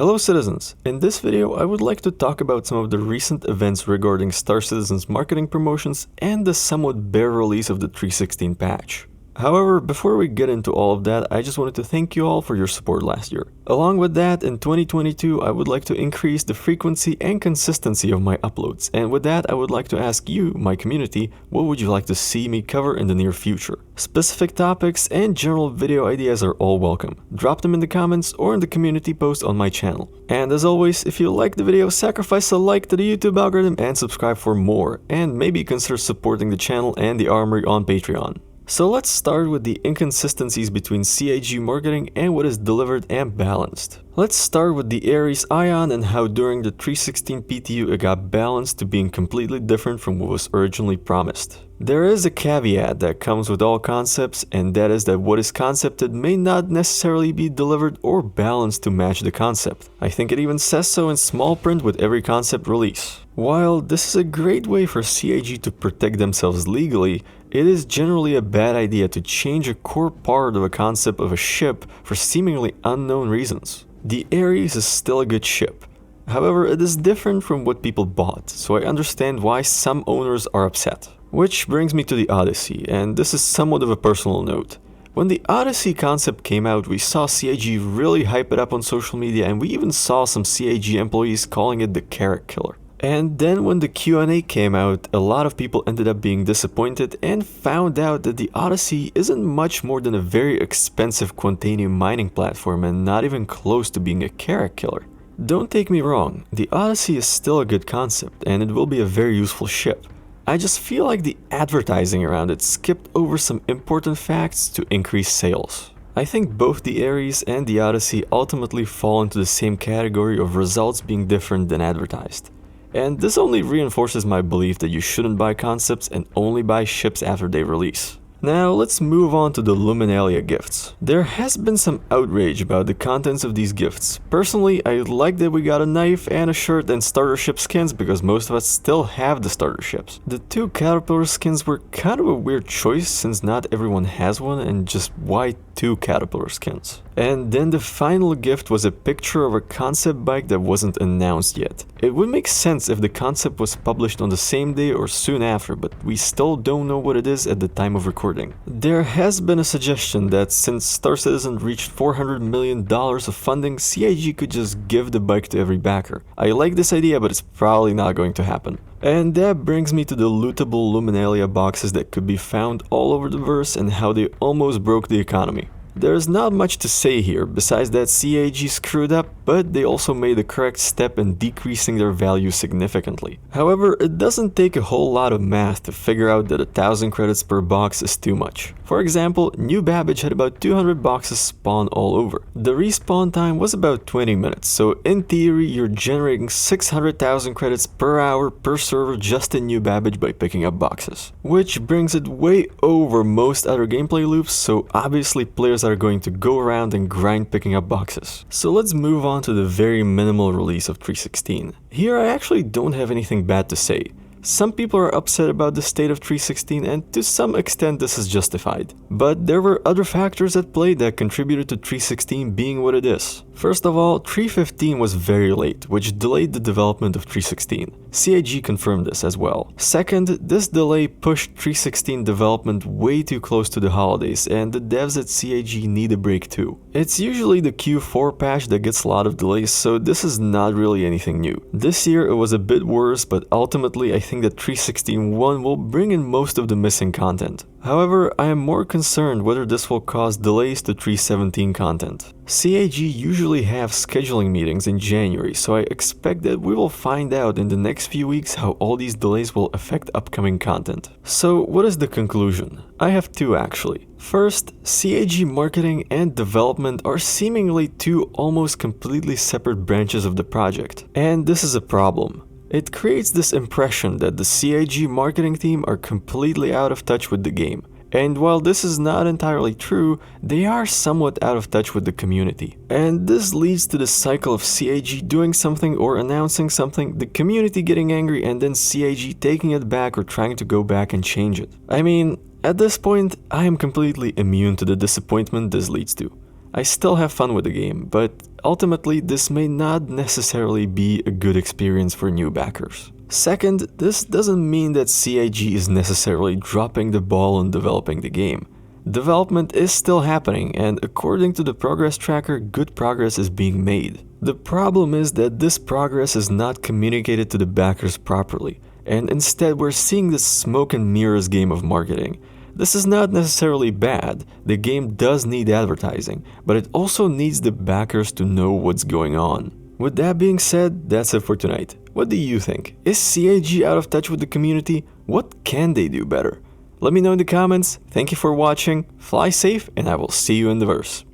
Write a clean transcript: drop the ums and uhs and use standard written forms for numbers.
Hello citizens! In this video I would like to talk about some of the recent events regarding Star Citizen's marketing promotions and the somewhat bare release of the 3.16 patch. However, before we get into all of that, I just wanted to thank you all for your support last year. Along with that, in 2022 I would like to increase the frequency and consistency of my uploads, and with that I would like to ask you, my community, what would you like to see me cover in the near future? Specific topics and general video ideas are all welcome. Drop them in the comments or in the community post on my channel. And as always, if you like the video, sacrifice a like to the YouTube algorithm and subscribe for more, and maybe consider supporting the channel and the Armory on Patreon. So let's start with the inconsistencies between CIG marketing and what is delivered and balanced. Let's start with the Ares Ion and how during the 3.16 PTU it got balanced to being completely different from what was originally promised. There is a caveat that comes with all concepts, and that is that what is concepted may not necessarily be delivered or balanced to match the concept. I think it even says so in small print with every concept release. While this is a great way for CIG to protect themselves legally, it is generally a bad idea to change a core part of a concept of a ship for seemingly unknown reasons. The Ares is still a good ship. However, it is different from what people bought, so I understand why some owners are upset. Which brings me to the Odyssey, and this is somewhat of a personal note. When the Odyssey concept came out, we saw CIG really hype it up on social media, and we even saw some CIG employees calling it the carrot killer. And then when the Q&A came out, a lot of people ended up being disappointed and found out that the Odyssey isn't much more than a very expensive Quantanium mining platform and not even close to being a carrot killer. Don't take me wrong, the Odyssey is still a good concept and it will be a very useful ship. I just feel like the advertising around it skipped over some important facts to increase sales. I think both the Ares and the Odyssey ultimately fall into the same category of results being different than advertised. And this only reinforces my belief that you shouldn't buy concepts and only buy ships after they release. Now let's move on to the Luminalia gifts. There has been some outrage about the contents of these gifts. Personally, I like that we got a knife and a shirt and starter ship skins because most of us still have the starter ships. The two caterpillar skins were kind of a weird choice since not everyone has one, and just why two caterpillar skins? And then the final gift was a picture of a concept bike that wasn't announced yet. It would make sense if the concept was published on the same day or soon after, but we still don't know what it is at the time of recording. There has been a suggestion that since Star Citizen reached $400 million of funding, CIG could just give the bike to every backer. I like this idea, but it's probably not going to happen. And that brings me to the lootable Luminalia boxes that could be found all over the verse and how they almost broke the economy. There's not much to say here, besides that CIG screwed up, but they also made the correct step in decreasing their value significantly. However, it doesn't take a whole lot of math to figure out that 1,000 credits per box is too much. For example, New Babbage had about 200 boxes spawn all over. The respawn time was about 20 minutes, so in theory you're generating 600,000 credits per hour per server just in New Babbage by picking up boxes. Which brings it way over most other gameplay loops, so obviously players are going to go around and grind picking up boxes. So let's move on to the very minimal release of 3.16. Here I actually don't have anything bad to say. Some people are upset about the state of 3.16, and to some extent this is justified. But there were other factors at play that contributed to 3.16 being what it is. First of all, 3.15 was very late, which delayed the development of 3.16. CIG confirmed this as well. Second, this delay pushed 3.16 development way too close to the holidays, and the devs at CIG need a break too. It's usually the Q4 patch that gets a lot of delays, so this is not really anything new. This year it was a bit worse, but ultimately I think that 3.16.1 will bring in most of the missing content. However, I am more concerned whether this will cause delays to 3.17 content. CIG usually have scheduling meetings in January, so I expect that we will find out in the next few weeks how all these delays will affect upcoming content. So what is the conclusion? I have two actually. First, CIG marketing and development are seemingly two almost completely separate branches of the project, and this is a problem. It creates this impression that the CIG marketing team are completely out of touch with the game. And while this is not entirely true, they are somewhat out of touch with the community. And this leads to the cycle of CIG doing something or announcing something, the community getting angry, and then CIG taking it back or trying to go back and change it. I mean, at this point, I am completely immune to the disappointment this leads to. I still have fun with the game, but ultimately this may not necessarily be a good experience for new backers. Second, this doesn't mean that CIG is necessarily dropping the ball on developing the game. Development is still happening, and according to the progress tracker, good progress is being made. The problem is that this progress is not communicated to the backers properly, and instead we're seeing this smoke and mirrors game of marketing. This is not necessarily bad, the game does need advertising, but it also needs the backers to know what's going on. With that being said, that's it for tonight. What do you think? Is CIG out of touch with the community? What can they do better? Let me know in the comments. Thank you for watching, fly safe, and I will see you in the verse.